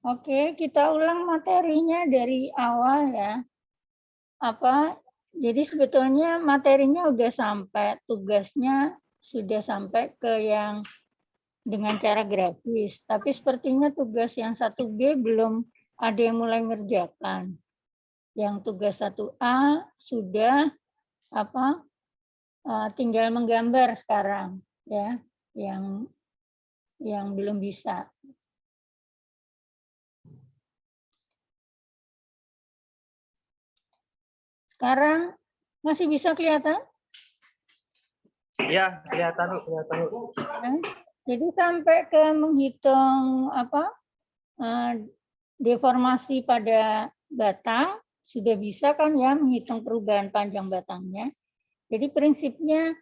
Oke, kita ulang materinya dari awal ya. Jadi sebetulnya materinya udah sampai, tugasnya sudah sampai ke yang dengan cara grafis. Tapi sepertinya tugas yang 1B belum ada yang mulai ngerjakan. Yang tugas 1A sudah apa tinggal menggambar sekarang ya, yang belum bisa. Sekarang masih bisa kelihatan? Iya, kelihatan Bu, kelihatan Bu. Jadi sampai ke menghitung deformasi pada batang, sudah bisa kan ya menghitung perubahan panjang batangnya. Jadi prinsipnya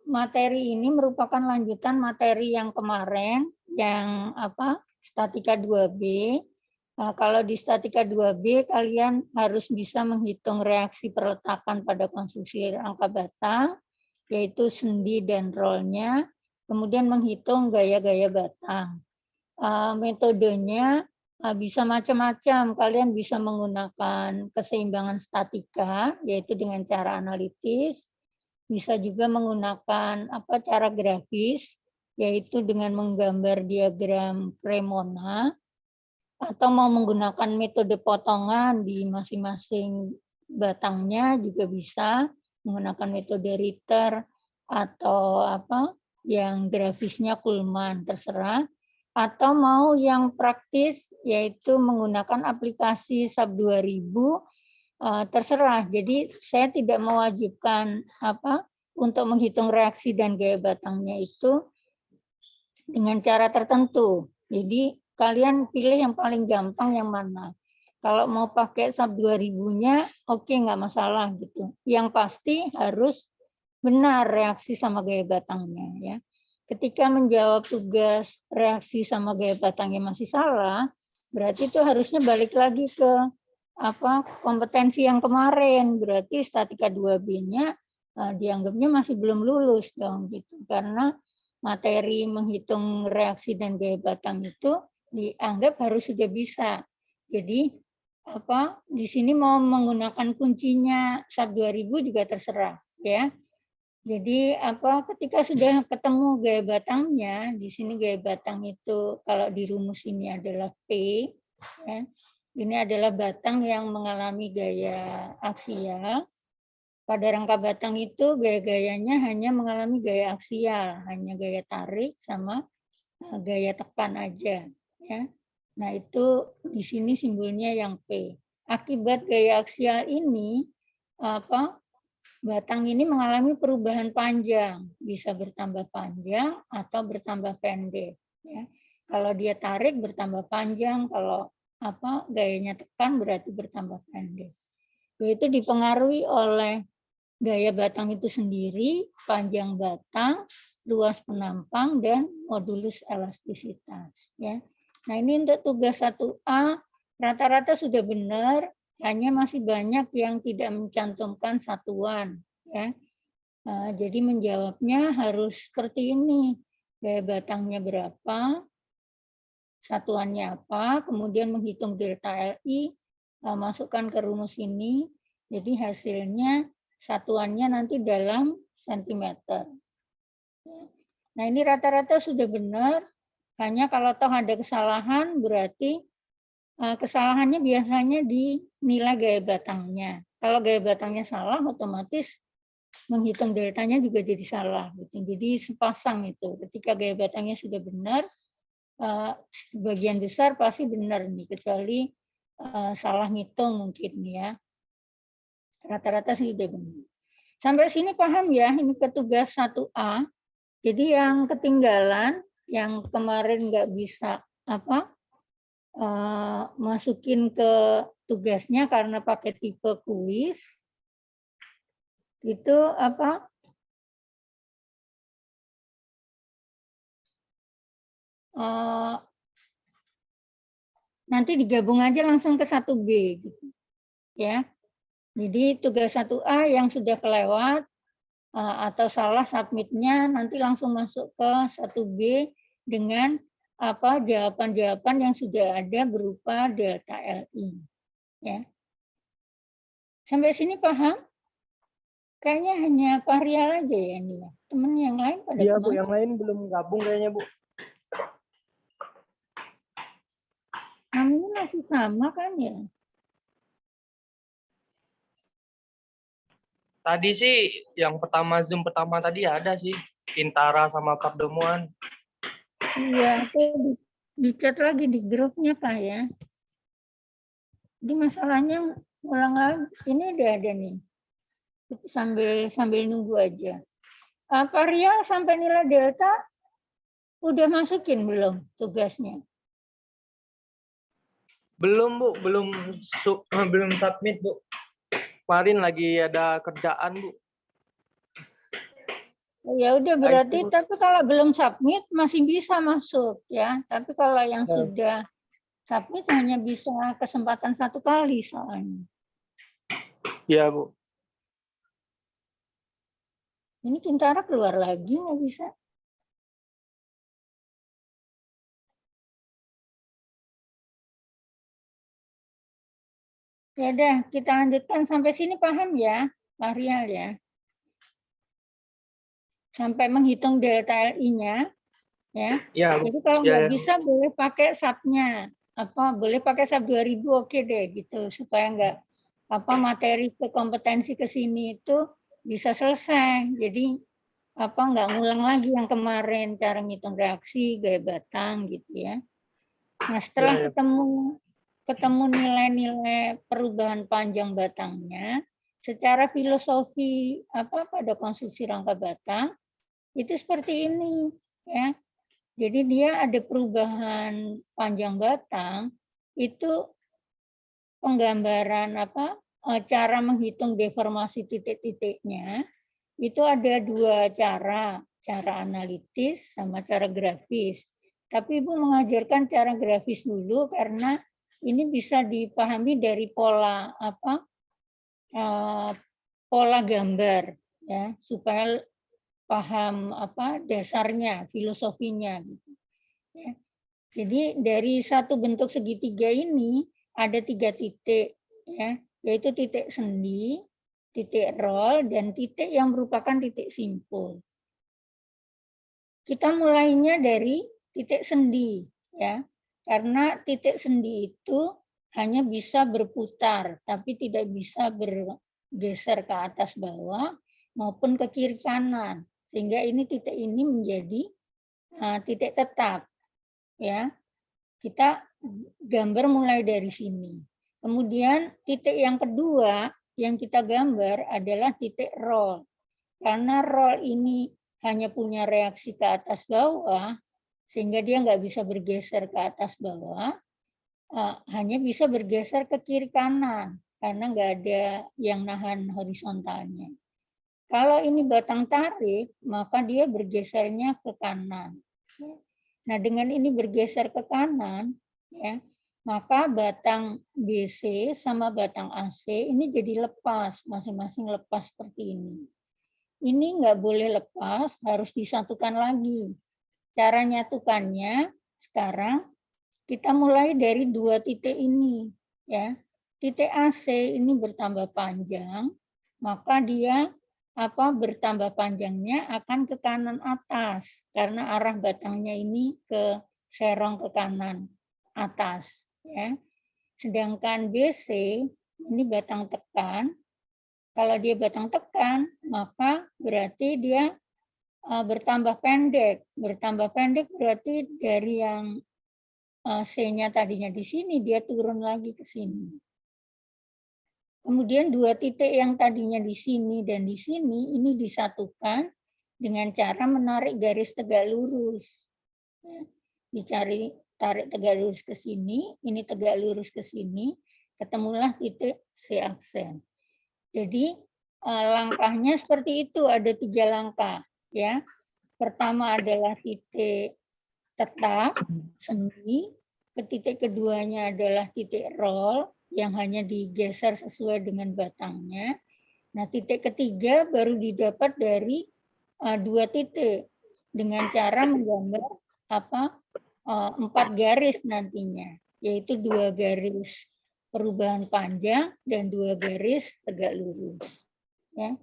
materi ini merupakan lanjutan materi yang kemarin yang statika 2B. Kalau di statika 2B kalian harus bisa menghitung reaksi perletakan pada konstruksi rangka batang, yaitu sendi dan rollnya, kemudian menghitung gaya-gaya batang. Metodenya bisa macam-macam. Kalian bisa menggunakan keseimbangan statika, yaitu dengan cara analitis. Bisa juga menggunakan cara grafis, yaitu dengan menggambar diagram Cremona, atau mau menggunakan metode potongan di masing-masing batangnya juga bisa, menggunakan metode Ritter atau yang grafisnya Kuhlmann, terserah. Atau mau yang praktis, yaitu menggunakan aplikasi SAP 2000, terserah. Jadi saya tidak mewajibkan untuk menghitung reaksi dan gaya batangnya itu dengan cara tertentu. Jadi kalian pilih yang paling gampang yang mana. Kalau mau pakai SAP 2000-nya, oke, nggak masalah gitu. Yang pasti harus benar reaksi sama gaya batangnya ya. Ketika menjawab tugas reaksi sama gaya batangnya masih salah, berarti itu harusnya balik lagi ke kompetensi yang kemarin. Berarti statika 2B-nya dianggapnya masih belum lulus dong gitu. Karena materi menghitung reaksi dan gaya batang itu dianggap harus sudah bisa. Jadi di sini mau menggunakan kuncinya SAP 2000 juga terserah ya. Jadi ketika sudah ketemu gaya batangnya, di sini gaya batang itu kalau di rumus ini adalah P ya. Ini adalah batang yang mengalami gaya aksial. Pada rangka batang itu gaya-gayanya hanya mengalami gaya aksial, hanya gaya tarik sama gaya tekan aja ya. Nah, itu di sini simbolnya yang P. Akibat gaya aksial ini batang ini mengalami perubahan panjang, bisa bertambah panjang atau bertambah pendek ya. Kalau dia tarik bertambah panjang, kalau gayanya tekan berarti bertambah pendek. Yaitu dipengaruhi oleh gaya batang itu sendiri, panjang batang, luas penampang, dan modulus elastisitas. Ya. Nah, ini untuk tugas 1A, rata-rata sudah benar, hanya masih banyak yang tidak mencantumkan satuan. Ya. Jadi menjawabnya harus seperti ini, gaya batangnya berapa, satuannya apa, kemudian menghitung delta LI, masukkan ke rumus ini, jadi hasilnya satuannya nanti dalam sentimeter. Nah, ini rata-rata sudah benar, hanya kalau toh ada kesalahan berarti kesalahannya biasanya di nilai gaya batangnya. Kalau gaya batangnya salah, otomatis menghitung deltanya juga jadi salah. Jadi sepasang itu. Ketika gaya batangnya sudah benar, sebagian besar pasti benar nih, kecuali salah ngitung mungkin ya. Rata-rata sih udah benar. Sampai sini paham ya, ini ke tugas 1A. Jadi yang ketinggalan, yang kemarin nggak bisa masukin ke tugasnya karena pakai tipe kuis, itu nanti digabung aja langsung ke 1B gitu. Ya. Jadi tugas 1A yang sudah kelewat atau salah submitnya nanti langsung masuk ke 1B dengan jawaban-jawaban yang sudah ada berupa delta LI. Ya. Sampai sini paham? Kayaknya hanya Pak Rial aja ya ini ya. Temen yang lain pada Iya, kemana? Bu, yang lain belum gabung kayaknya, Bu. Namanya masih sama kan ya? Tadi sih yang pertama Zoom pertama tadi ada sih Intara sama Kapdemuan. Iya, itu di chat lagi di grupnya Pak ya. Jadi masalahnya ulang lagi. Ini udah ada nih. Sambil nunggu aja. Pak Rial sampai nilai delta udah masukin belum tugasnya? Belum, Bu, belum submit, Bu. Kemarin lagi ada kerjaan, Bu. Ya udah berarti, tapi kalau belum submit masih bisa masuk ya. Tapi kalau yang sudah submit hanya bisa kesempatan 1 kali soalnya. Iya, Bu. Ini Kintara keluar lagi nggak bisa? Ya udah, kita lanjutkan sampai sini paham ya, Pak Rial ya. Sampai menghitung delta LI-nya ya. Ya, Jadi kalau ya, nggak bisa boleh pakai sub-nya. Boleh pakai sub 2000 oke deh gitu supaya nggak materi ke kompetensi ke sini itu bisa selesai. Jadi nggak ngulang lagi yang kemarin cara ngitung reaksi gaya batang gitu ya. Nah, setelah ketemu nilai-nilai perubahan panjang batangnya, secara filosofi pada konstruksi rangka batang itu seperti ini ya. Jadi dia ada perubahan panjang batang itu penggambaran cara menghitung deformasi titik-titiknya itu ada 2 cara analitis sama cara grafis. Tapi Ibu mengajarkan cara grafis dulu karena ini bisa dipahami dari pola pola gambar ya supaya paham dasarnya, filosofinya gitu. Ya. Jadi dari satu bentuk segitiga ini ada 3 titik ya, yaitu titik sendi, titik roll, dan titik yang merupakan titik simpul. Kita mulainya dari titik sendi ya. Karena titik sendi itu hanya bisa berputar tapi tidak bisa bergeser ke atas bawah maupun ke kiri kanan. Sehingga titik ini menjadi titik tetap ya. Kita gambar mulai dari sini. Kemudian titik yang kedua yang kita gambar adalah titik roll. Karena roll ini hanya punya reaksi ke atas bawah, sehingga dia nggak bisa bergeser ke atas bawah, hanya bisa bergeser ke kiri kanan, karena nggak ada yang nahan horizontalnya. Kalau ini batang tarik, maka dia bergesernya ke kanan. Nah, dengan ini bergeser ke kanan, ya, maka batang BC sama batang AC ini jadi lepas, masing-masing lepas seperti ini. Ini nggak boleh lepas, harus disatukan lagi. Cara nyatukannya sekarang kita mulai dari 2 titik ini. Ya. Titik AC ini bertambah panjang, maka dia bertambah panjangnya akan ke kanan atas karena arah batangnya ini ke serong ke kanan atas ya. Sedangkan BC ini batang tekan. Kalau dia batang tekan, maka berarti dia bertambah pendek. Bertambah pendek berarti dari yang C-nya tadinya di sini dia turun lagi ke sini. Kemudian 2 titik yang tadinya di sini dan di sini ini disatukan dengan cara menarik garis tegak lurus. Dicari tarik tegak lurus ke sini, ini tegak lurus ke sini, ketemulah titik C aksen. Jadi langkahnya seperti itu, ada 3 langkah ya. Pertama adalah titik tetap sendi, titik keduanya adalah titik roll yang hanya digeser sesuai dengan batangnya. Nah, titik ketiga baru didapat dari 2 titik dengan cara menggambar 4 garis nantinya, yaitu 2 garis perubahan panjang dan 2 garis tegak lurus. Ya.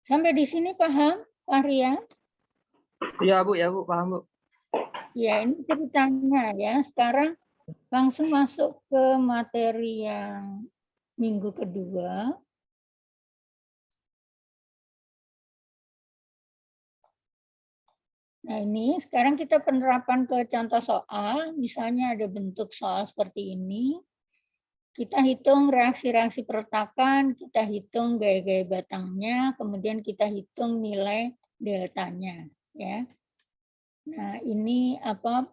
Sampai di sini paham, Pak Rian? Iya Bu, ya Bu, paham Bu. Ya, ini ceritanya ya. Sekarang langsung masuk ke materi yang minggu kedua. Nah, ini sekarang kita penerapan ke contoh soal. Misalnya ada bentuk soal seperti ini. Kita hitung reaksi-reaksi perletakan, kita hitung gaya-gaya batangnya, kemudian kita hitung nilai deltanya. Ya. Nah, ini apa?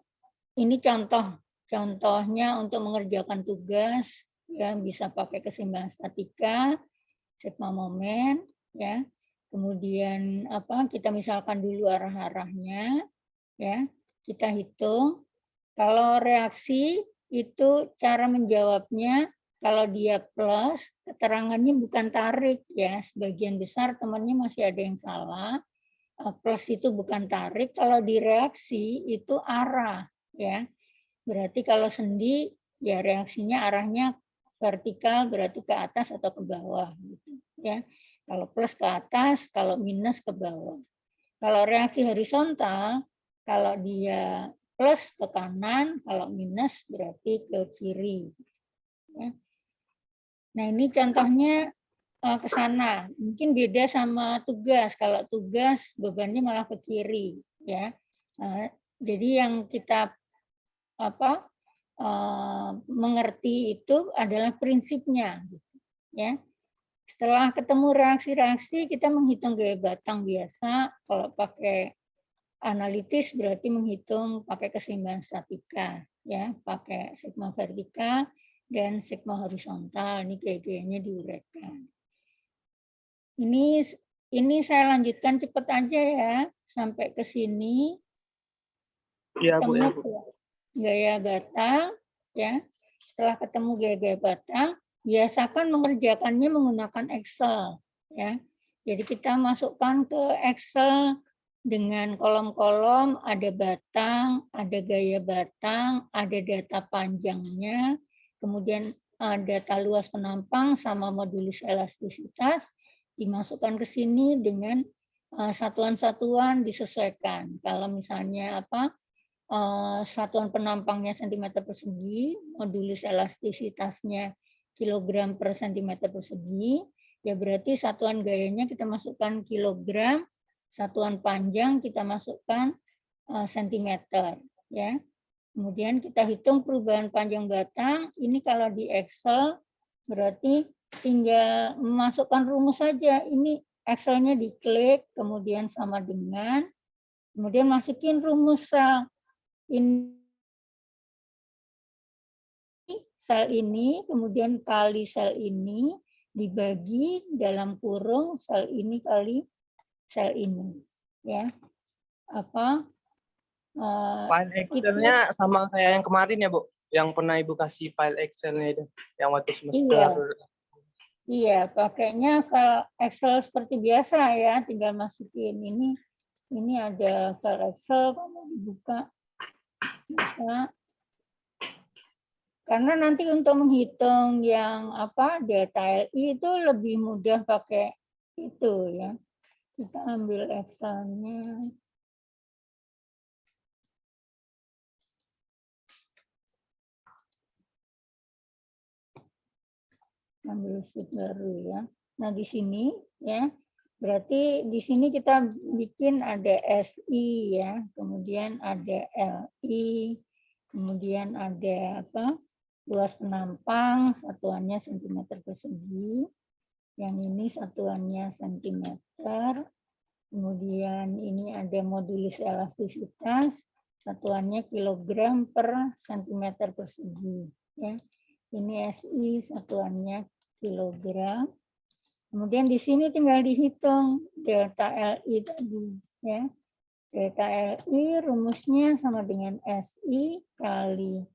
Ini contohnya untuk mengerjakan tugas yang bisa pakai keseimbangan statika, sigma momen, ya. Kemudian apa? Kita misalkan dulu arah-arahnya, ya. Kita hitung. Kalau reaksi itu cara menjawabnya, kalau dia plus, keterangannya bukan tarik, ya. Sebagian besar temannya masih ada yang salah. Plus itu bukan tarik, kalau di reaksi itu arah, ya. Berarti kalau sendi, ya reaksinya arahnya vertikal, berarti ke atas atau ke bawah, gitu, ya. Kalau plus ke atas, kalau minus ke bawah. Kalau reaksi horizontal, kalau dia plus ke kanan, kalau minus berarti ke kiri. Ya. Nah, ini contohnya ke sana. Mungkin beda sama tugas. Kalau tugas bebannya malah ke kiri, ya. Jadi yang kita mengerti itu adalah prinsipnya, ya. Setelah ketemu reaksi-reaksi, kita menghitung gaya batang biasa. Kalau pakai analitis berarti menghitung pakai keseimbangan statika, ya, pakai sigma vertikal dan sigma horizontal. Ini gaya-gayanya diuraikan. Ini saya lanjutkan cepat aja ya sampai ke sini. Iya Bu, ya Bu. Gaya batang, ya. Setelah ketemu gaya-gaya batang, biasakan mengerjakannya menggunakan Excel, ya. Jadi kita masukkan ke Excel dengan kolom-kolom, ada batang, ada gaya batang, ada data panjangnya, kemudian data luas penampang sama modulus elastisitas dimasukkan ke sini dengan satuan-satuan disesuaikan. Kalau misalnya satuan penampangnya cm persegi, modulus elastisitasnya kilogram per cm persegi, ya berarti satuan gayanya kita masukkan kilogram, satuan panjang kita masukkan sentimeter, ya. Kemudian kita hitung perubahan panjang batang. Ini kalau di Excel berarti tinggal memasukkan rumus saja. Ini Excelnya diklik, kemudian sama dengan, kemudian masukin rumus sel ini, kemudian kali sel ini, dibagi dalam kurung sel ini kali sel ini. Ya. File Excel-nya sama kayak yang kemarin ya Bu, yang pernah Ibu kasih file Excel-nya itu, yang waktu semester. Iya, pakainya file Excel seperti biasa ya, tinggal masukin ini. Ini ada file Excel, kamu dibuka. Bisa. Karena nanti untuk menghitung yang delta LI itu lebih mudah pakai itu ya. Kita ambil Excel-nya. Ambil sheet baru ya. Nah, di sini ya. Berarti di sini kita bikin ada SI ya, kemudian ada LI, kemudian ada luas penampang, satuannya cm persegi. Yang ini satuannya cm. Kemudian ini ada modulus elastisitas, satuannya kilogram per cm persegi. Ya. Ini SI, satuannya kilogram. Kemudian di sini tinggal dihitung delta LI tadi. Ya. Delta LI rumusnya sama dengan SI kali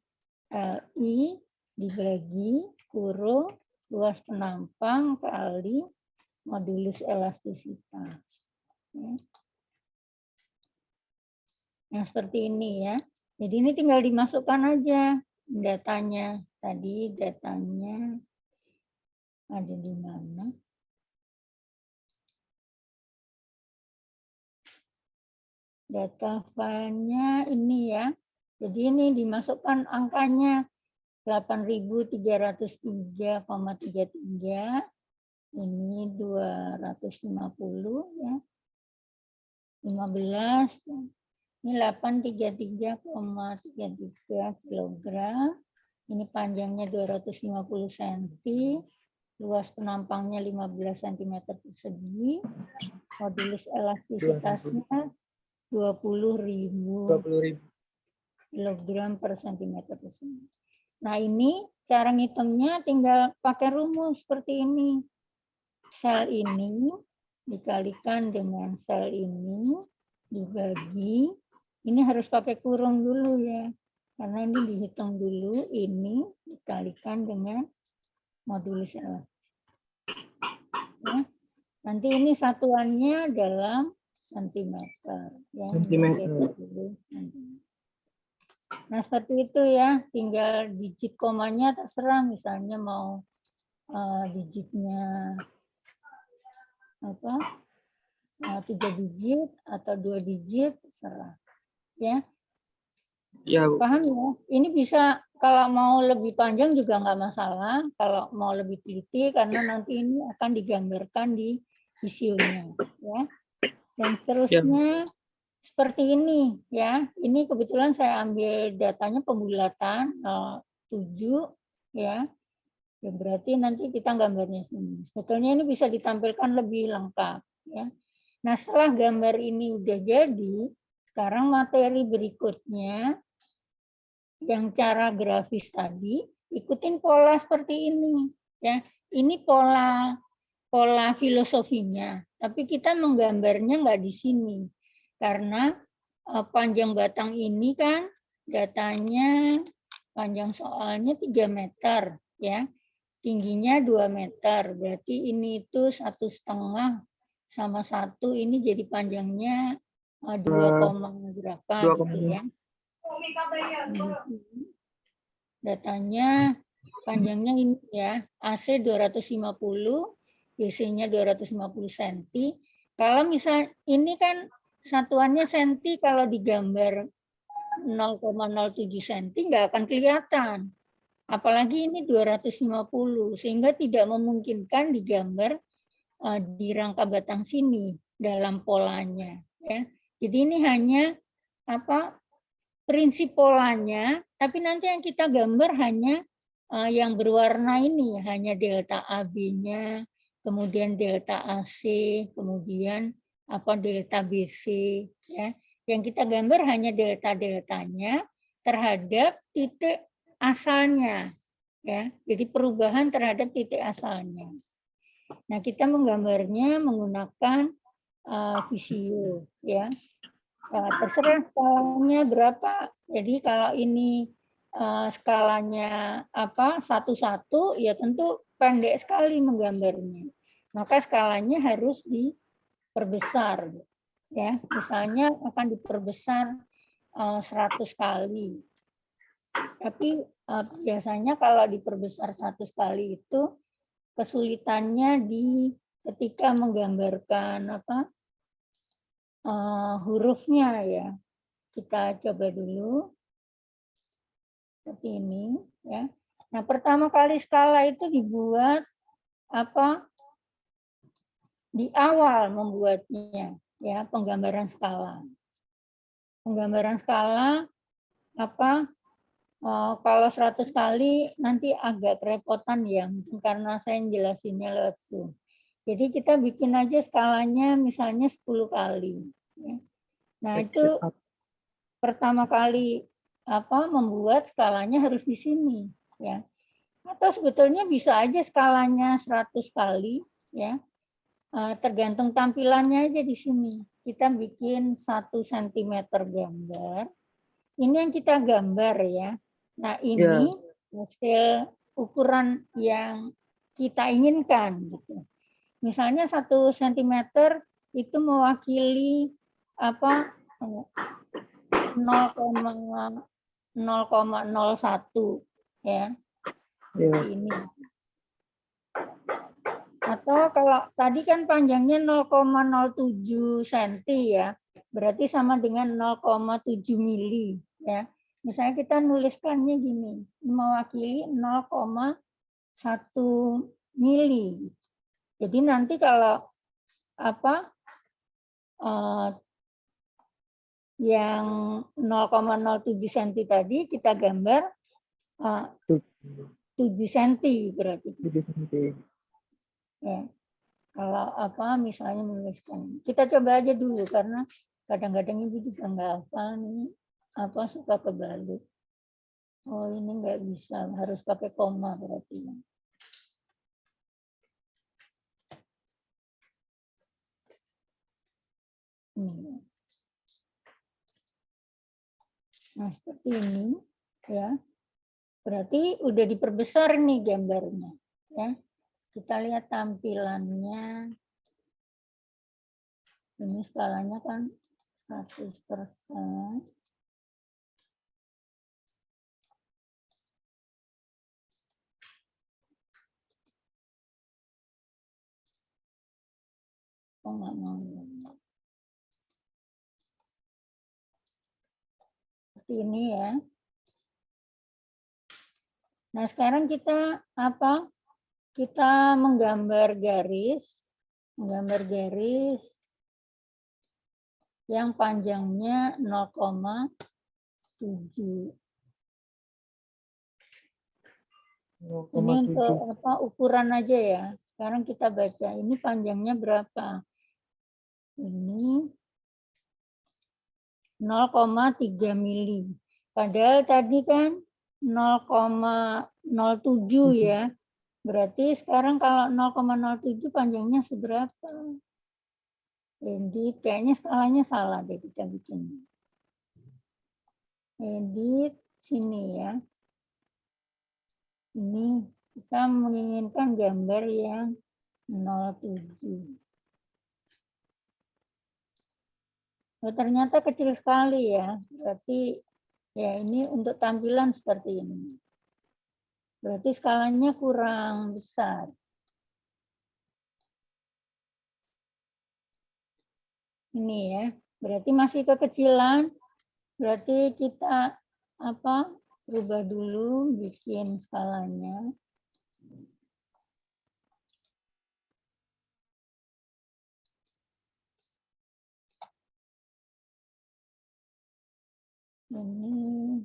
LI dibagi kurung luas penampang kali modulus elastisitas. Ya. Nah, seperti ini ya. Jadi ini tinggal dimasukkan aja datanya. Tadi datanya ada di mana? Data filenya ini ya. Jadi ini dimasukkan angkanya 8.303,33. Ini 250 ya. 15. Ini 833,33 kilogram. Ini panjangnya 250 cm. Luas penampangnya 15 cm persegi. Modulus elastisitasnya 20.000 kilogram per centimeter persegi. Nah, ini cara ngitungnya tinggal pakai rumus seperti ini. Sel ini dikalikan dengan sel ini dibagi, ini harus pakai kurung dulu ya, karena ini dihitung dulu, ini dikalikan dengan modulus elastis. Ya. Nanti ini satuannya dalam sentimeter. Ya, nah, seperti itu ya, tinggal digit komanya terserah, misalnya mau digitnya apa? 3 digit atau 2 digit terserah. Ya. Ya, Bu. Paham ya? Ini bisa kalau mau lebih panjang juga nggak masalah, kalau mau lebih teliti karena nanti ini akan digambarkan di visiunya ya. Dan seterusnya seperti ini ya. Ini kebetulan saya ambil datanya pembulatan 7 ya. Ya, berarti nanti kita gambarnya sini. Sebetulnya ini bisa ditampilkan lebih lengkap ya. Nah, setelah gambar ini udah jadi, sekarang materi berikutnya yang cara grafis tadi, ikutin pola seperti ini ya. Ini pola filosofinya, tapi kita menggambarnya nggak di sini karena panjang batang ini kan datanya panjang soalnya 3 meter ya. Tingginya 2 meter, berarti ini itu 1,5 sama 1, ini jadi panjangnya 2, berapa 2, gitu ya. Datanya panjangnya ini ya, AC 250, BC-nya 250 cm. Kalau misal ini kan satuannya senti, kalau digambar 0,07 cm nggak akan kelihatan. Apalagi ini 250, sehingga tidak memungkinkan digambar di rangka batang sini dalam polanya. Ya. Jadi ini hanya prinsip polanya, tapi nanti yang kita gambar hanya yang berwarna ini, hanya delta AB-nya, kemudian delta AC, kemudian delta BC. Ya. Yang kita gambar hanya delta-deltanya terhadap titik asalnya, ya. Jadi perubahan terhadap titik asalnya. Nah, kita menggambarnya menggunakan visio, ya. Nah, terserah skalanya berapa. Jadi kalau ini skalanya 1:1, ya tentu pendek sekali menggambarnya. Maka skalanya harus diperbesar, ya. Misalnya akan diperbesar 100 kali. Tapi biasanya kalau diperbesar 100 kali itu kesulitannya ketika menggambarkan hurufnya ya. Kita coba dulu seperti ini ya. Nah, pertama kali skala itu dibuat di awal membuatnya ya, penggambaran skala. Penggambaran skala kalau 100 kali nanti agak kerepotan ya, mungkin karena saya jelasinnya lewat Zoom. Jadi kita bikin aja skalanya misalnya 10 kali. Ya. Nah, itu pertama kali membuat skalanya harus di sini. Ya. Atau sebetulnya bisa aja skalanya 100 kali. Ya. Tergantung tampilannya aja di sini. Kita bikin 1 cm gambar. Ini yang kita gambar ya. Nah, ini hasil ukuran yang kita inginkan gitu. Misalnya 1 cm itu mewakili 0,01 ya. Seperti ini. Atau kalau tadi kan panjangnya 0,07 cm ya, berarti sama dengan 0,7 mili ya. Misalnya kita nuliskannya gini, mewakili 0,1 mili. Jadi nanti kalau yang 0,07 cm tadi kita gambar 7 cm berarti. 7 cm. Ya. Kalau misalnya menuliskan, kita coba aja dulu karena kadang-kadang ibu juga nggak hafal nih, suka kebalik. Oh ini nggak bisa, harus pakai koma berarti. Nah seperti ini ya, berarti udah diperbesar nih gambarnya ya. Kita lihat tampilannya. Ini skalanya kan 100%. Oh, nggak mau. Seperti ini ya. Nah, sekarang kita Kita menggambar garis yang panjangnya 0,7. Ini untuk ukuran aja ya. Sekarang kita baca ini panjangnya berapa. Ini 0,3 mili. Padahal tadi kan 0,07 ya. Berarti sekarang kalau 0,07 panjangnya seberapa? Edit, kayaknya skalanya salah deh kita bikin. Edit, sini ya. Ini kita menginginkan gambar yang 07. Oh, ternyata kecil sekali ya. Berarti ya ini untuk tampilan seperti ini. Berarti skalanya kurang besar. Ini ya. Berarti masih kekecilan. Berarti kita rubah dulu, bikin skalanya. Ini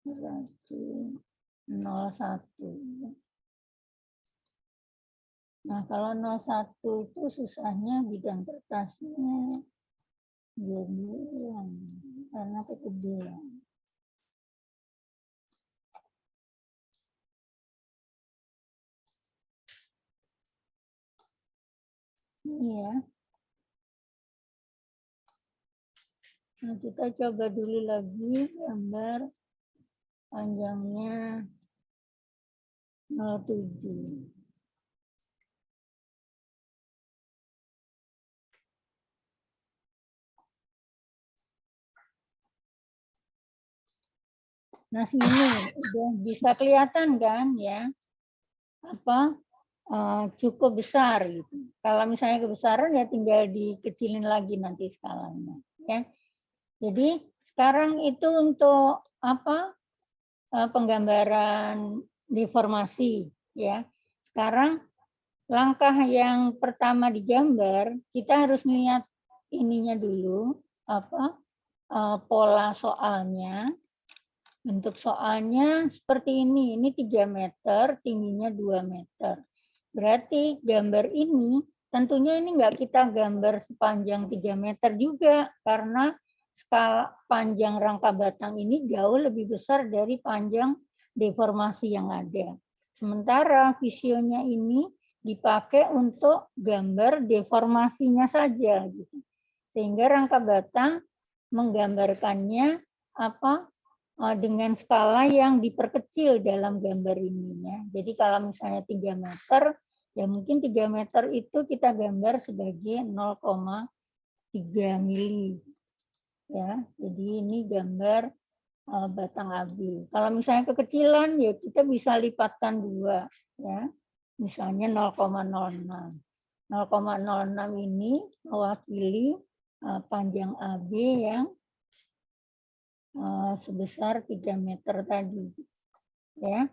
berarti 01. Nah, kalau 01 itu susahnya bidang kertasnya. Jadi karena kegedean. Ini ya. Nah, kita coba dulu lagi gambar panjangnya 07. Nah, sini udah bisa kelihatan kan ya, cukup besar gitu. Kalau misalnya kebesaran ya tinggal dikecilin lagi nanti skalanya. Ya. Jadi sekarang itu untuk penggambaran deformasi ya. Sekarang langkah yang pertama digambar, kita harus melihat ininya dulu, pola soalnya. Bentuk soalnya seperti ini 3 meter, tingginya 2 meter. Berarti gambar ini, tentunya ini nggak kita gambar sepanjang 3 meter juga, karena skala panjang rangka batang ini jauh lebih besar dari panjang deformasi yang ada. Sementara visionya ini dipakai untuk gambar deformasinya saja. Gitu. Sehingga rangka batang menggambarkannya dengan skala yang diperkecil dalam gambar ini ya. Jadi kalau misalnya 3 meter, ya mungkin 3 meter itu kita gambar sebagai 0,3 mili. Ya, jadi ini gambar batang AB. Kalau misalnya kekecilan ya kita bisa lipatkan 2 ya. Misalnya 0,06. 0,06 ini mewakili panjang AB yang sebesar 3 meter tadi. Ya.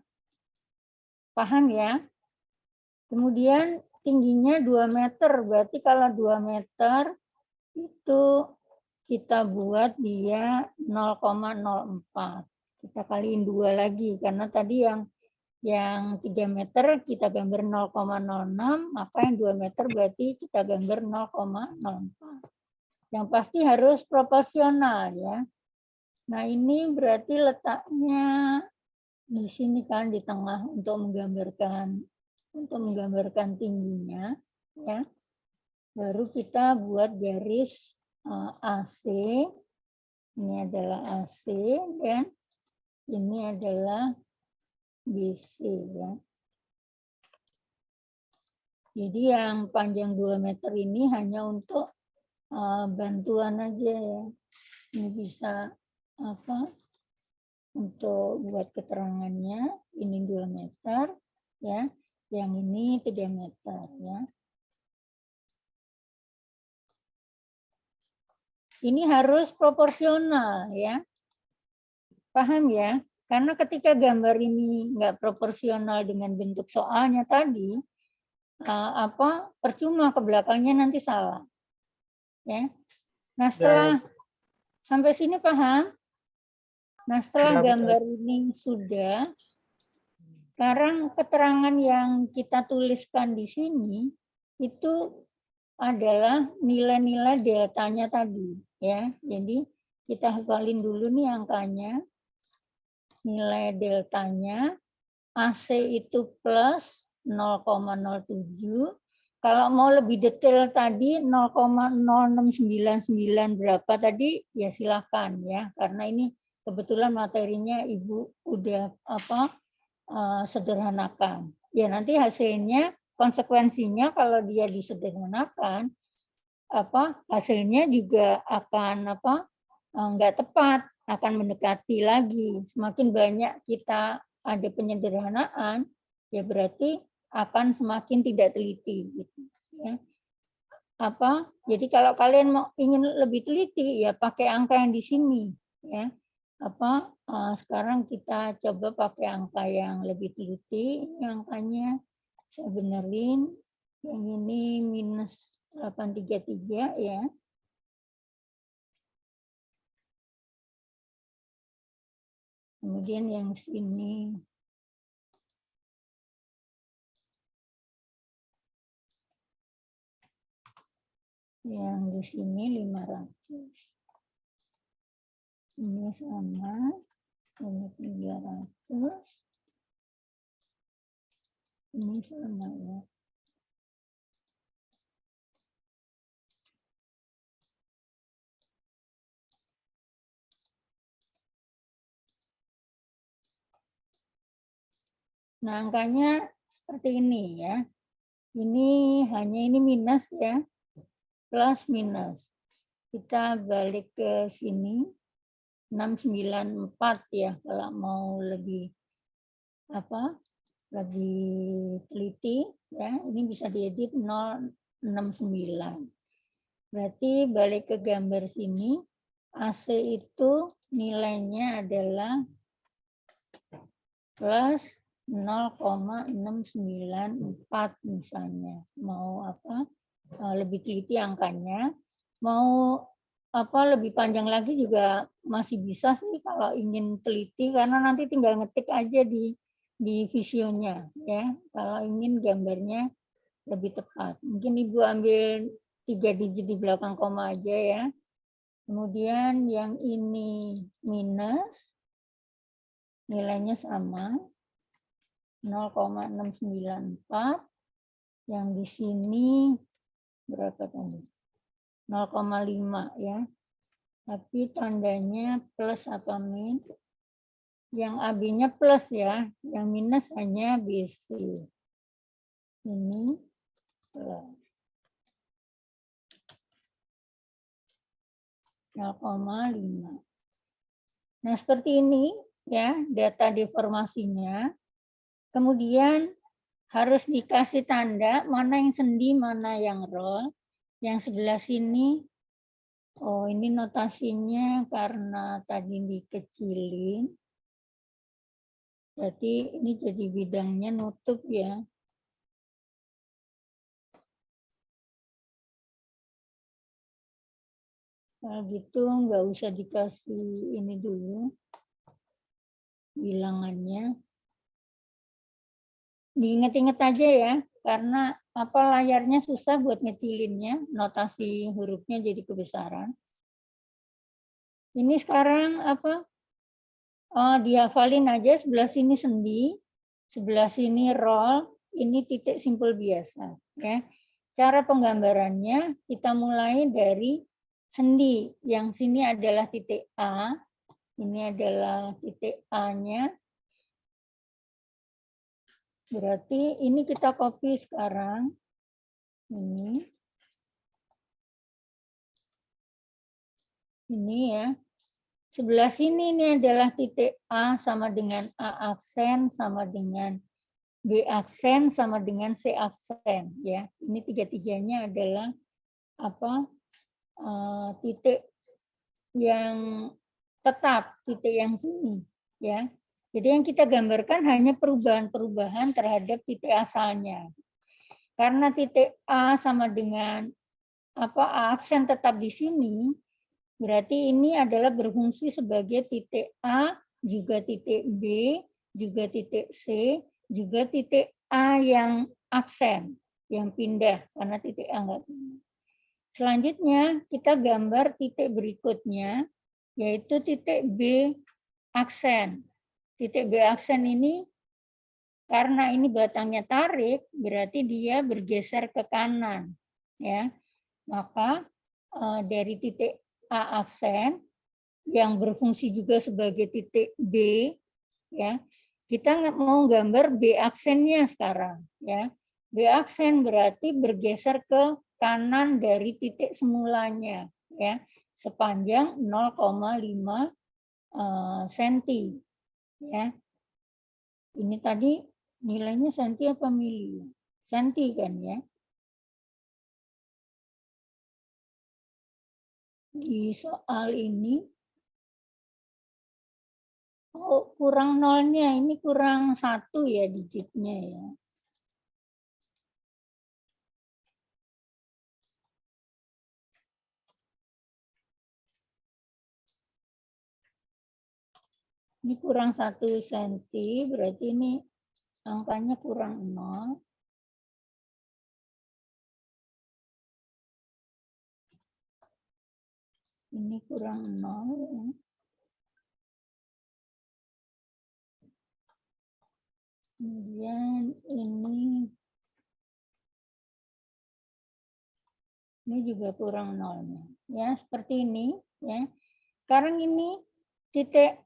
Paham ya? Kemudian tingginya 2 meter, berarti kalau 2 meter itu kita buat dia 0,04. Kita kaliin 2 lagi, karena tadi yang 3 meter kita gambar 0,06, maka yang 2 meter berarti kita gambar 0,04. Yang pasti harus proporsional ya. Nah ini berarti letaknya di sini kan di tengah untuk menggambarkan tingginya ya. Baru kita buat garis AC. Ini adalah AC dan ini adalah BC ya. Jadi yang panjang 2 meter ini hanya untuk bantuan aja ya. Ini bisa untuk buat keterangannya. Ini 2 meter ya. Yang ini 3 meter ya. Ini harus proporsional ya. Paham ya? Karena ketika gambar ini nggak proporsional dengan bentuk soalnya tadi, percuma ke belakangnya nanti salah. Ya. Nah, setelah sampai sini paham? Nah, setelah gambar ini sudah, sekarang keterangan yang kita tuliskan di sini itu adalah nilai-nilai deltanya tadi, ya. Jadi kita hafalin dulu nih angkanya. Nilai deltanya AC itu plus 0,07. Kalau mau lebih detail tadi 0,0699 berapa tadi ya silakan ya, karena ini kebetulan materinya Ibu udah sederhanakan. Ya nanti hasilnya konsekuensinya kalau dia disederhanakan hasilnya juga akan enggak tepat, akan mendekati lagi. Semakin banyak kita ada penyederhanaan, ya berarti akan semakin tidak teliti. Gitu, ya. Jadi kalau kalian ingin lebih teliti, ya pakai angka yang di sini. Ya. Sekarang kita coba pakai angka yang lebih teliti. Ini angkanya saya benerin. Yang ini minus 833 ya. Kemudian yang sini yang di sini 500. Ini sama, ini 300. Ini sama ya. Nah, angkanya seperti ini ya. Ini minus ya. Plus minus. Kita balik ke sini. 694 ya kalau mau lebih lebih teliti ya. Ini bisa diedit 069. Berarti balik ke gambar sini. AC itu nilainya adalah plus 0,694 misalnya. Mau lebih teliti angkanya, mau lebih panjang lagi juga masih bisa sih kalau ingin teliti, karena nanti tinggal ngetik aja di visionya ya. Kalau ingin gambarnya lebih tepat, mungkin Ibu ambil 3 digit di belakang koma aja ya. Kemudian yang ini minus, nilainya sama 0,694. Yang di sini berapa tadi? 0,5 ya. Tapi tandanya plus apa min? Yang AB-nya plus ya, yang minus hanya BC. Ini plus. 0,5. Nah, seperti ini ya data deformasinya. Kemudian harus dikasih tanda mana yang sendi, mana yang roll. Yang sebelah sini, oh ini notasinya karena tadi dikecilin. Berarti ini jadi bidangnya nutup ya. Kalau gitu nggak usah dikasih ini dulu bilangannya. Diinget-inget aja ya, karena apa layarnya susah buat ngecilinnya, notasi hurufnya jadi kebesaran. Ini sekarang apa? Oh, dihafalin aja, sebelah sini sendi, sebelah sini roll, ini titik simpul biasa. Ya. Cara penggambarannya kita mulai dari sendi. Yang sini adalah titik A, ini adalah titik A-nya. Berarti ini kita copy sekarang. Ini ya. Sebelah sini ini adalah titik A sama dengan A aksen sama dengan B aksen sama dengan C aksen ya. Ini tiga-tiganya adalah apa? Titik yang tetap, titik yang sini ya. Jadi yang kita gambarkan hanya perubahan-perubahan terhadap titik asalnya. Karena titik A sama dengan apa A aksen tetap di sini, berarti ini adalah berfungsi sebagai titik A, juga titik B, juga titik C, juga titik A yang aksen, yang pindah, karena titik A enggak pindah. Selanjutnya, kita gambar titik berikutnya, yaitu titik B aksen. Titik B aksen ini, karena ini batangnya tarik, berarti dia bergeser ke kanan. Ya, maka dari titik A aksen yang berfungsi juga sebagai titik B ya. Kita mau gambar B aksennya sekarang ya. B aksen berarti bergeser ke kanan dari titik semulanya ya, sepanjang 0,5 cm ya. Ini tadi nilainya senti apa mili? Senti kan ya. Di soal ini, oh kurang nolnya, ini kurang 1 ya digitnya ya. Ini kurang 1 senti, berarti ini angkanya kurang 0. Ini kurang 0 ya. Kemudian ini juga kurang 0-nya. Ya, seperti ini ya. Sekarang ini titik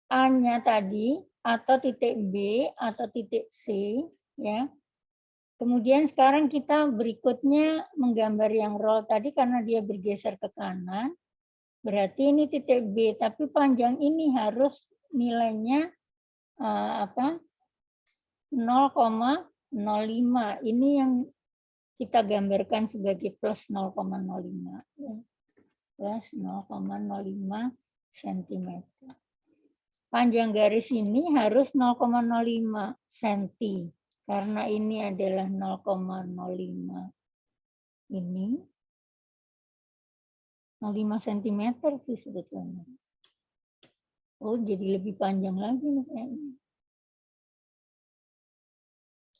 A-nya tadi atau titik B atau titik C ya. Kemudian sekarang kita berikutnya menggambar yang roll tadi karena dia bergeser ke kanan. Berarti ini titik B, tapi panjang ini harus nilainya 0,05. Ini yang kita gambarkan sebagai plus 0,05. Plus 0,05 cm. Panjang garis ini harus 0,05 cm. Karena ini adalah 0,05. Ini 0,5 cm sih sebetulnya. Oh, jadi lebih panjang lagi nih kayaknya.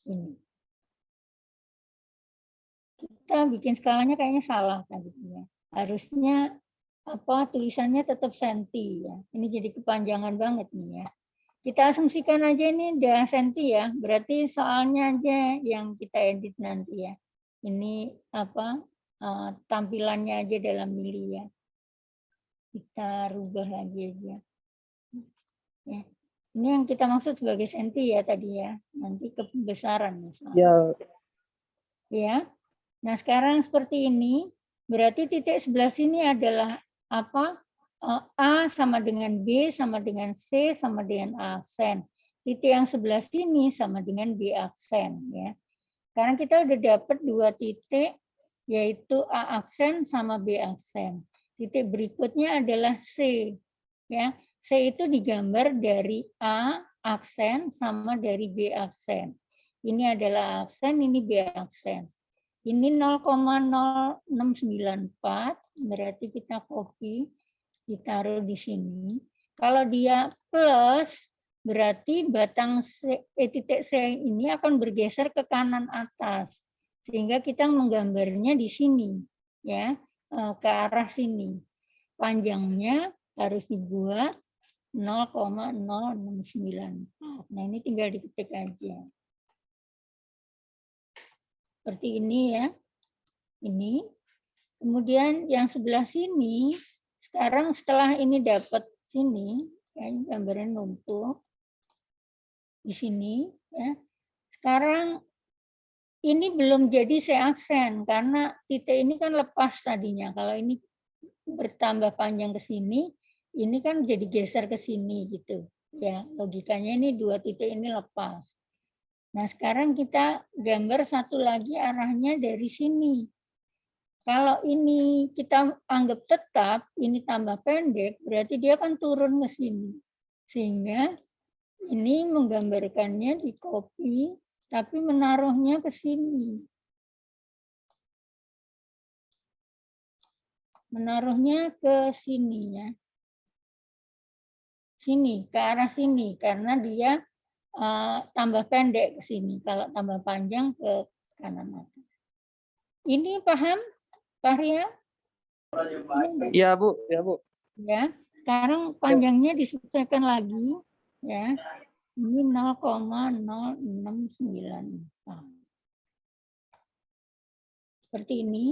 Ini. Kita bikin skalanya kayaknya salah tadi ya. Harusnya apa tulisannya tetap senti ya. Ini jadi kepanjangan banget nih ya. Kita asumsikan aja ini udah senti ya. Berarti soalnya aja yang kita edit nanti ya. Ini apa tampilannya aja dalam mili ya. Kita rubah lagi aja. Ya. Ini yang kita maksud sebagai senti ya tadi ya. Nanti kebesaran misalnya. Ya. Ya. Nah, sekarang seperti ini, berarti titik sebelah sini adalah A sama dengan B sama dengan C sama dengan A aksen. Titik yang sebelah sini sama dengan B aksen ya. Sekarang kita udah dapat 2 titik yaitu A aksen sama B aksen. Titik berikutnya adalah C ya. C itu digambar dari A aksen sama dari B aksen. Ini adalah aksen, ini B aksen. Ini 0,0694, berarti kita copy, ditaruh di sini. Kalau dia plus, berarti batang titik C ini akan bergeser ke kanan atas. Sehingga kita menggambarnya di sini, ya, ke arah sini. Panjangnya harus dibuat 0,0694. Nah, ini tinggal diketik aja. Seperti ini ya. Ini. Kemudian yang sebelah sini, sekarang setelah ini dapat sini, ya, gambarnya numpuk di sini, ya. Sekarang ini belum jadi C aksen karena titik ini kan lepas tadinya. Kalau ini bertambah panjang ke sini, ini kan jadi geser ke sini gitu. Ya, logikanya ini 2 titik ini lepas. Nah, sekarang kita gambar satu lagi arahnya dari sini. Kalau ini kita anggap tetap, ini tambah pendek, berarti dia akan turun ke sini. Sehingga ini menggambarkannya di copy, tapi menaruhnya ke sini. Menaruhnya ke sini ya. Sini, ke arah sini, karena dia tambah pendek ke sini. Kalau tambah panjang ke kanan atas. Ini paham, Pak Ria? Iya, Bu. Ya, Bu. Ya, sekarang panjangnya disesuaikan lagi ya. Ini 0,0694. Seperti ini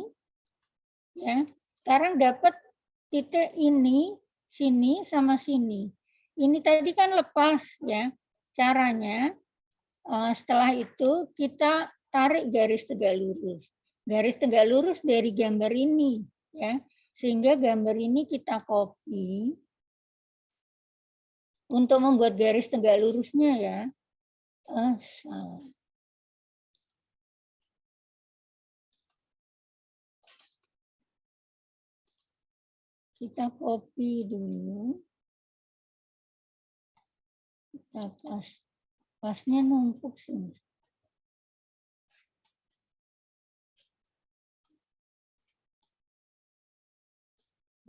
ya. Sekarang dapat titik ini, sini sama sini. Ini tadi kan lepas ya. Caranya setelah itu kita tarik garis tegak lurus. Garis tegak lurus dari gambar ini ya. Sehingga gambar ini kita copy untuk membuat garis tegak lurusnya ya. Salah. Kita copy dulu. Kita pasnya numpuk sih.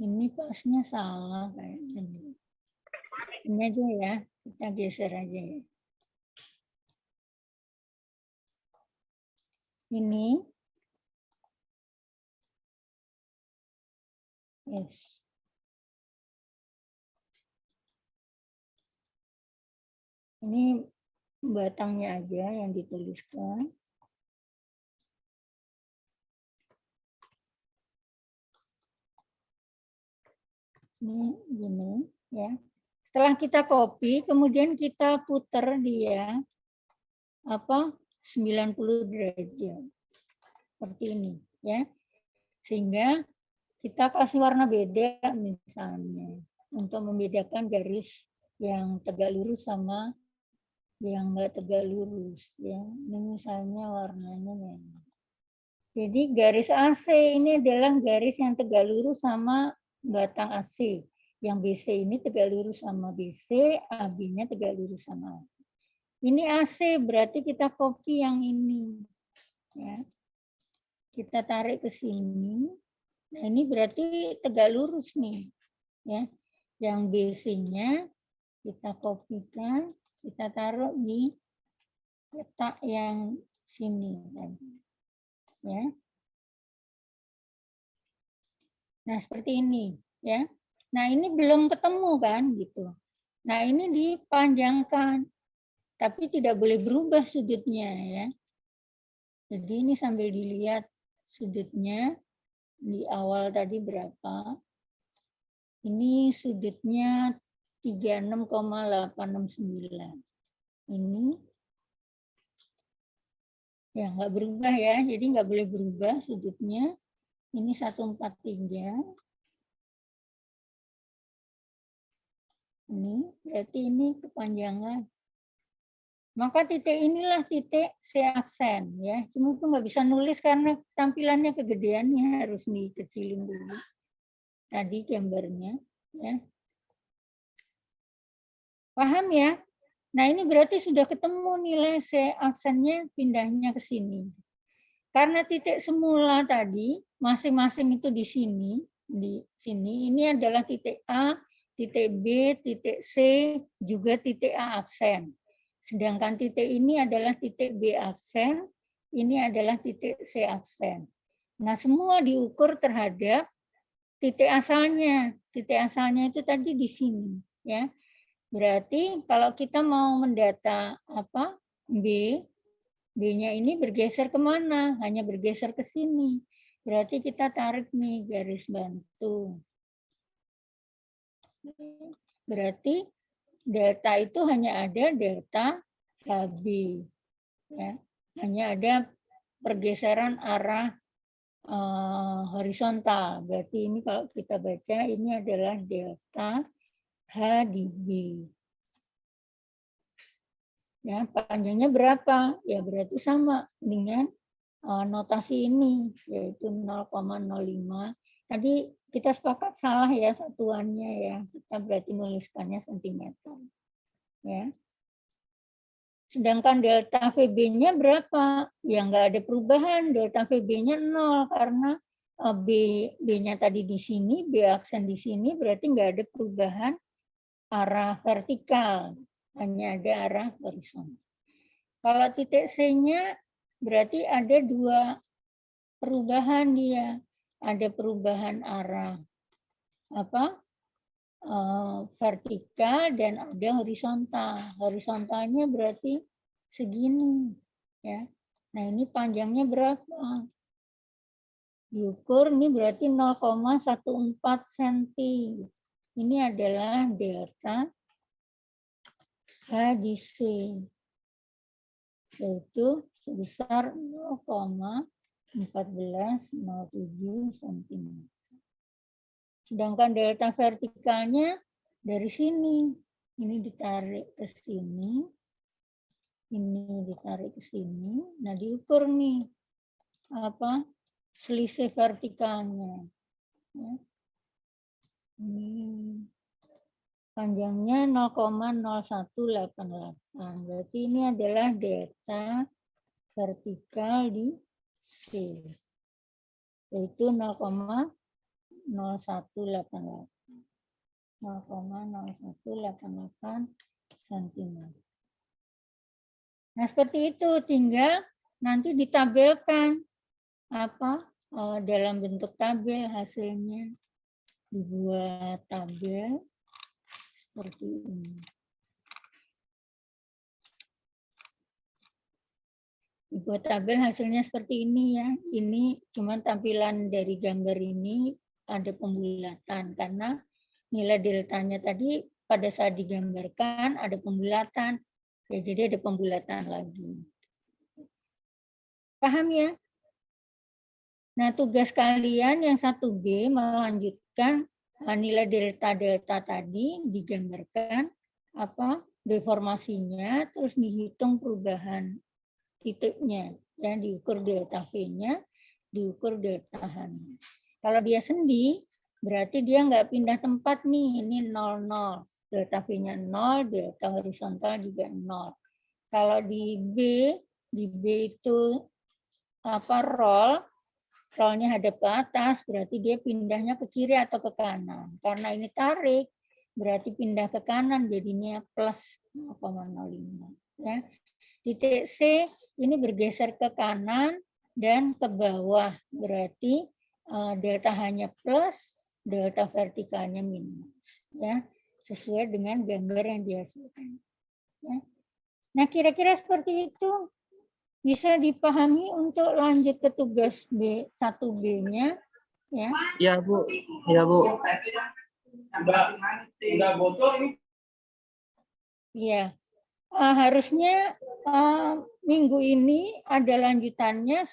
Ini pasnya salah kayaknya. Ini aja ya, kita geser aja ya. Ini. Yes. Ini batangnya aja yang dituliskan. Ini gini ya. Setelah kita copy, kemudian kita putar dia 90 derajat. Seperti ini ya. Sehingga kita kasih warna beda misalnya untuk membedakan garis yang tegak lurus sama yang enggak tegak lurus ya. Ini misalnya warnanya merah. Jadi garis AC ini adalah garis yang tegak lurus sama batang AC. Yang BC ini tegak lurus sama BC, AB-nya tegak lurus sama AB. Ini AC, berarti kita copy yang ini. Ya. Kita tarik ke sini. Nah, ini berarti tegak lurus nih. Ya. Yang BC-nya kita kopikan, kita taruh di letak yang sini tadi. Ya. Nah, seperti ini, ya. Nah, ini belum ketemu kan gitu. Nah, ini dipanjangkan. Tapi tidak boleh berubah sudutnya ya. Jadi ini sambil dilihat sudutnya di awal tadi berapa. Ini sudutnya 36,869. Ini ya nggak berubah ya. Jadi nggak boleh berubah sudutnya. Ini 143. Ini berarti ini kepanjangan. Maka titik inilah titik C aksen ya. Cuma itu nggak bisa nulis karena tampilannya kegedean ya, harus dikecilin dulu. Tadi gambarnya ya. Paham ya? Nah, ini berarti sudah ketemu nilai C aksennya pindahnya ke sini. Karena titik semula tadi masing-masing itu di sini, ini adalah titik A, titik B, titik C, juga titik A aksen. Sedangkan titik ini adalah titik B aksen, ini adalah titik C aksen. Nah, semua diukur terhadap titik asalnya. Titik asalnya itu tadi di sini, ya. Berarti kalau kita mau mendata apa B, B-nya ini bergeser kemana? Hanya bergeser ke sini. Berarti kita tarik nih garis bantu. Berarti delta itu hanya ada delta HB. Ya. Hanya ada pergeseran arah horizontal. Berarti ini kalau kita baca ini adalah delta H di B. Ya, panjangnya berapa? Ya berarti sama dengan notasi ini, yaitu 0,05. Tadi kita sepakat salah ya satuannya ya. Kita berarti nuliskannya sentimeter. Ya. Sedangkan delta VB-nya berapa? Ya nggak ada perubahan. Delta VB-nya 0 karena B-nya tadi di sini, B aksen di sini, berarti nggak ada perubahan arah vertikal. Hanya ada arah horizontal. Kalau titik C-nya berarti ada dua perubahan dia. Ada perubahan arah vertikal dan ada horizontal. Horizontalnya berarti segini, ya. Nah ini panjangnya berapa? Diukur ini berarti 0,14 cm. Ini adalah delta H di C, yaitu sebesar 0,1407 cm. Sedangkan delta vertikalnya dari sini. Ini ditarik ke sini. Ini ditarik ke sini. Nah, diukur nih selisih vertikalnya. Ini panjangnya 0,0188. Berarti ini adalah delta vertikal di C. Yaitu 0,0188 cm. Nah, seperti itu, tinggal nanti ditabelkan dalam bentuk tabel hasilnya. Dibuat tabel seperti ini. Dibuat tabel hasilnya seperti ini ya. Ini cuma tampilan dari gambar ini ada pembulatan karena nilai deltanya tadi pada saat digambarkan ada pembulatan. Ya, jadi ada pembulatan lagi. Paham ya? Nah, tugas kalian yang 1B melanjutkan nilai delta tadi digambarkan deformasinya, terus dihitung perubahan titiknya, dan diukur delta V-nya, diukur delta H-nya. Kalau dia sendi, berarti dia nggak pindah tempat nih, ini 0,0. Delta V-nya 0, delta horizontal juga 0. Kalau di B itu rollnya hadap ke atas, berarti dia pindahnya ke kiri atau ke kanan. Karena ini tarik, berarti pindah ke kanan, jadinya plus 0,05. Ya. Titik C ini bergeser ke kanan dan ke bawah, berarti delta H-nya plus, delta vertikalnya minus. Ya, sesuai dengan gambar yang dihasilkan. Ya. Nah, kira-kira seperti itu. Bisa dipahami untuk lanjut ke tugas B 1B-nya ya. Iya, Bu. Iya, Bu. Udah bocor ini. Iya. Harusnya minggu ini ada lanjutannya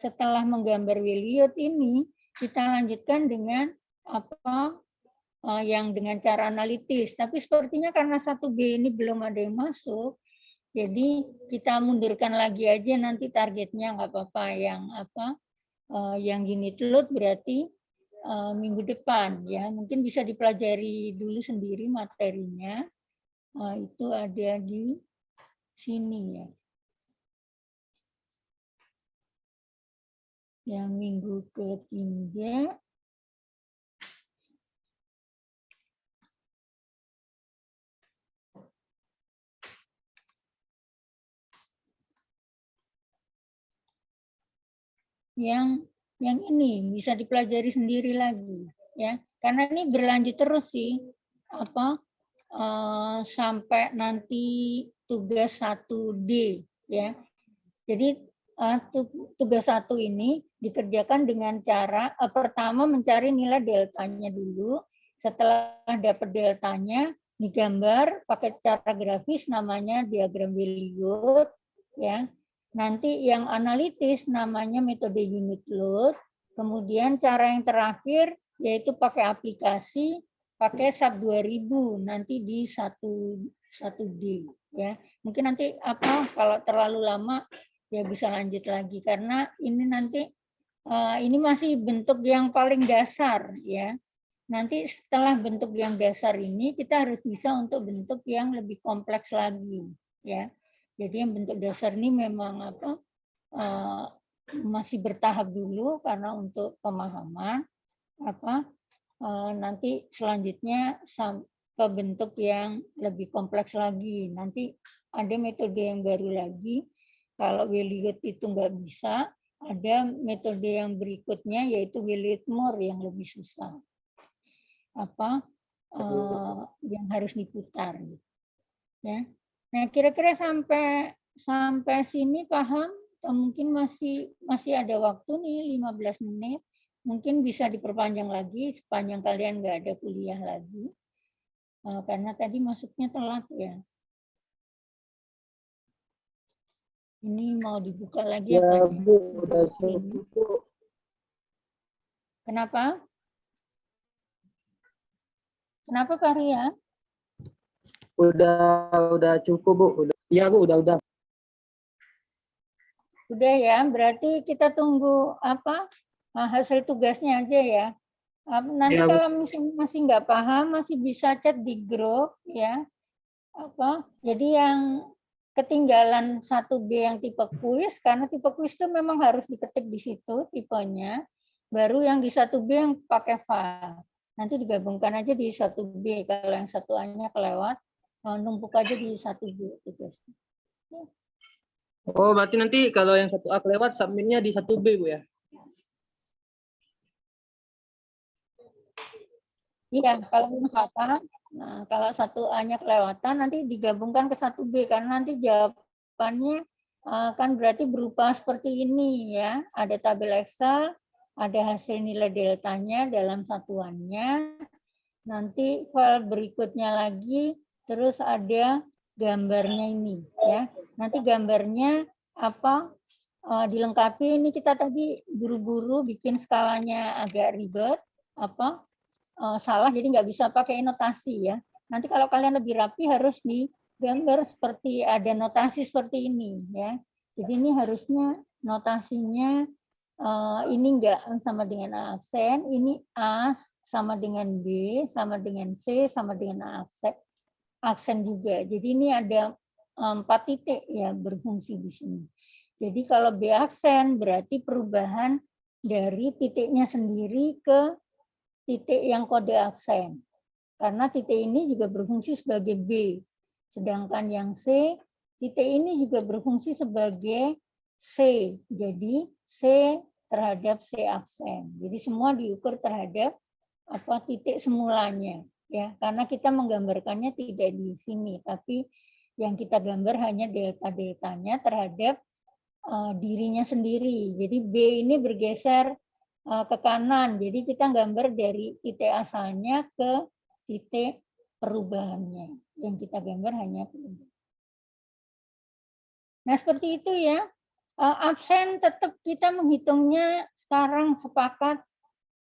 setelah menggambar Williot ini kita lanjutkan dengan yang dengan cara analitis. Tapi sepertinya karena 1B ini belum ada yang masuk, jadi kita mundurkan lagi aja nanti targetnya, nggak apa-apa. Yang unit load berarti minggu depan ya, mungkin bisa dipelajari dulu sendiri materinya. Itu ada di sini ya. Yang minggu ketiga yang ini bisa dipelajari sendiri lagi ya, karena ini berlanjut terus sih sampai nanti tugas 1D ya. Jadi tugas 1 ini dikerjakan dengan cara pertama mencari nilai deltanya dulu. Setelah dapat deltanya digambar pakai cara grafis namanya diagram Williot ya. Nanti yang analitis namanya metode unit load. Kemudian cara yang terakhir yaitu pakai aplikasi, pakai SAP 2000 nanti di 1D ya. Mungkin nanti kalau terlalu lama ya bisa lanjut lagi karena ini nanti ini masih bentuk yang paling dasar ya. Nanti setelah bentuk yang dasar ini kita harus bisa untuk bentuk yang lebih kompleks lagi ya. Jadi yang bentuk dasar ini memang masih bertahap dulu karena untuk pemahaman nanti selanjutnya ke bentuk yang lebih kompleks lagi. Nanti ada metode yang baru lagi. Kalau Williot itu nggak bisa, ada metode yang berikutnya yaitu Williot-Moore yang lebih susah. Yang harus diputar. Ya. Nah, kira-kira sampai sini paham? Atau mungkin masih ada waktu nih 15 menit. Mungkin bisa diperpanjang lagi sepanjang kalian nggak ada kuliah lagi. Karena tadi masuknya telat ya. Ini mau dibuka lagi ya, apanya? Bu, udah cukup, Bu. Kenapa? Kenapa Pak Ria? Udah cukup, Bu. Iya, Bu, udah. Udah ya, berarti kita tunggu hasil tugasnya aja ya. Nanti Ya, kalau masih nggak paham, masih bisa chat di grup ya. Jadi yang ketinggalan 1B yang tipe kuis, karena tipe kuis itu memang harus diketik di situ tipenya. Baru yang di 1B yang pakai file. Nanti digabungkan aja di 1B. Kalau yang 1A-nya kelewat, numpuk aja di 1B tugasnya. Oh, berarti nanti kalau yang 1A kelewat, submitnya di 1B, Bu ya? Iya, kalau misalkan, kalau 1A-nya kelewatan, nanti digabungkan ke 1B, karena nanti jawabannya kan berarti berupa seperti ini ya. Ada tabel Excel, ada hasil nilai deltanya dalam satuannya, nanti file berikutnya lagi, terus ada gambarnya ini ya. Nanti gambarnya dilengkapi, ini kita tadi buru-buru bikin skalanya agak ribet, salah, jadi nggak bisa pakai notasi ya. Nanti kalau kalian lebih rapi harus digambar seperti ada notasi seperti ini ya. Jadi ini harusnya notasinya ini nggak sama dengan A aksen, ini A sama dengan B, sama dengan C, sama dengan A aksen juga. Jadi ini ada 4 titik ya berfungsi di sini. Jadi kalau B aksen berarti perubahan dari titiknya sendiri ke titik yang kode aksen. Karena titik ini juga berfungsi sebagai B. Sedangkan yang C, titik ini juga berfungsi sebagai C. Jadi C terhadap C aksen. Jadi semua diukur terhadap titik semulanya. Ya, karena kita menggambarkannya tidak di sini, tapi yang kita gambar hanya delta-deltanya terhadap dirinya sendiri. Jadi B ini bergeser ke kanan. Jadi kita gambar dari titik asalnya ke titik perubahannya. Yang kita gambar hanya perubahan. Nah, seperti itu ya. Absen tetap kita menghitungnya sekarang sepakat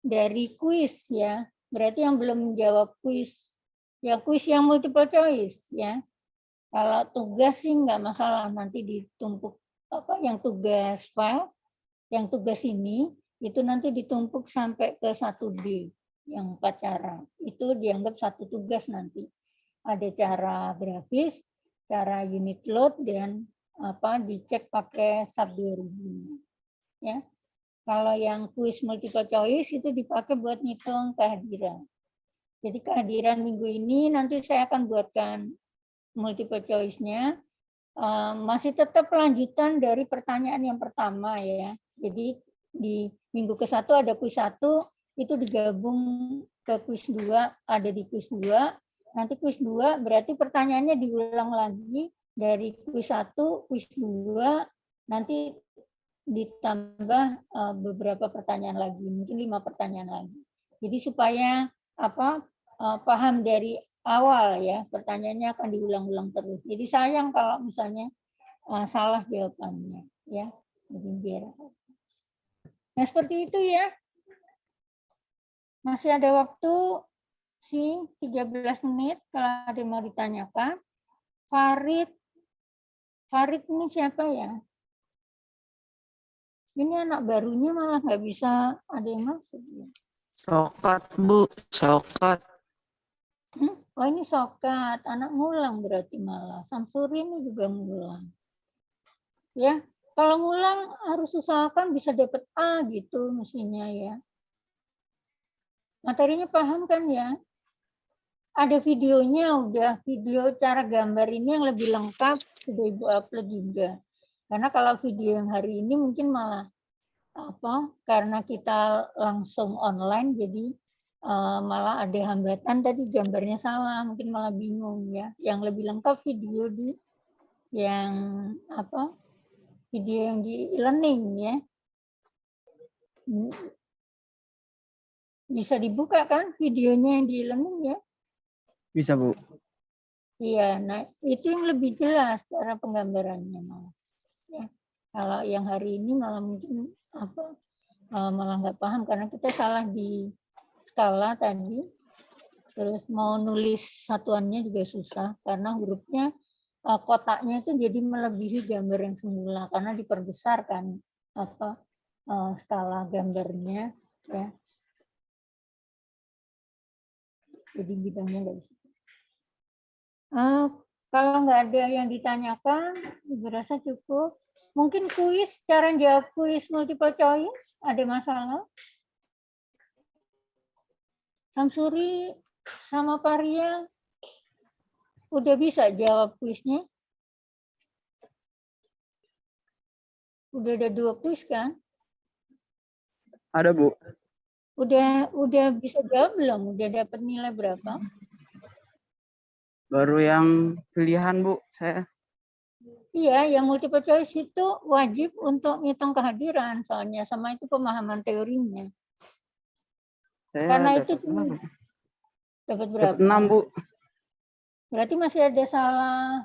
dari kuis ya. berarti yang belum menjawab kuis. Ya kuis yang multiple choice ya. Kalau tugas sih nggak masalah, nanti ditumpuk yang tugas file, yang tugas ini itu nanti ditumpuk sampai ke 1D yang 4 cara. Itu dianggap satu tugas nanti. Ada cara grafis, cara unit load dan dicek pakai SAP 2000. Ya. Kalau yang kuis multiple choice itu dipakai buat ngitung kehadiran. Jadi kehadiran minggu ini nanti saya akan buatkan multiple choice-nya. Masih tetap lanjutan dari pertanyaan yang pertama ya. Jadi di minggu ke-1 ada kuis 1, itu digabung ke kuis 2, ada di kuis 2. Nanti kuis 2 berarti pertanyaannya diulang lagi dari kuis 1, kuis 2, nanti ditambah beberapa pertanyaan lagi, mungkin 5 pertanyaan lagi. Jadi supaya paham dari awal ya, pertanyaannya akan diulang-ulang terus. Jadi sayang kalau misalnya salah jawabannya ya. Jadi biar. Nah, seperti itu ya. Masih ada waktu sih 13 menit kalau ada yang mau ditanyakan. Farid ini siapa ya? Ini anak barunya malah nggak bisa ada yang masuk. Ya. Sokat, Bu. Sokat. Oh ini Sokat, anak ngulang berarti malah. Samsuri ini juga ngulang. Ya, kalau ngulang harus usahakan bisa dapat A gitu mestinya ya. Materinya paham kan ya? Ada videonya udah, video cara gambar ini yang lebih lengkap sudah Ibu upload juga. Karena kalau video yang hari ini mungkin malah karena kita langsung online jadi malah ada hambatan tadi gambarnya salah, mungkin malah bingung ya. Yang lebih lengkap video di yang video yang di e-learning ya. Bisa dibuka kan videonya yang di e-learning ya? Bisa, Bu. Iya, nah itu yang lebih jelas cara penggambarannya malah. Ya. Kalau yang hari ini malah mungkin malah nggak paham karena kita salah di skala tadi. Terus mau nulis satuannya juga susah karena hurufnya kotaknya itu jadi melebihi gambar yang semula karena diperbesar kan skala gambarnya ya. Jadi bidangnya nggak bisa. Kalau nggak ada yang ditanyakan, Ibu rasa cukup. Mungkin kuis, cara jawab kuis multiple choice, ada masalah? Samsuri sama Paria udah bisa jawab kuisnya? Udah ada 2 kuis kan? Ada, Bu. Udah bisa jawab belum? Udah dapat nilai berapa? Baru yang pilihan, Bu, saya. Iya, yang multiple choice itu wajib untuk ngitung kehadiran soalnya sama itu pemahaman teorinya. Saya Karena dapat itu dapat berapa? Dapat 6, Bu. Berarti masih ada salah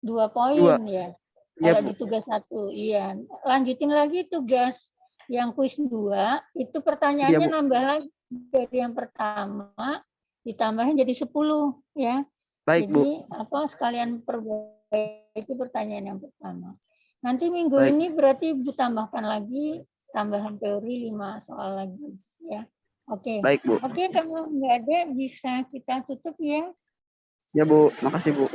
2 poin 2. ya. Iya, Kalau Bu. di tugas 1, iya. Lanjutin lagi tugas yang kuis 2, itu pertanyaannya Iya, Bu. nambah lagi dari yang pertama, ditambahin jadi 10 ya. Baik, Jadi Bu. sekalian perbaiki pertanyaan yang pertama. Nanti minggu Baik. ini berarti Ibu tambahkan lagi tambahan teori 5 soal lagi ya. Oke. Baik, Bu. Oke, kalau nggak ada bisa kita tutup ya. Ya, Bu. Makasih, Bu.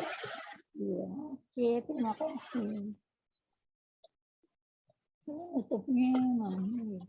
Iya, oke, terima kasih. Tutupnya mana ya?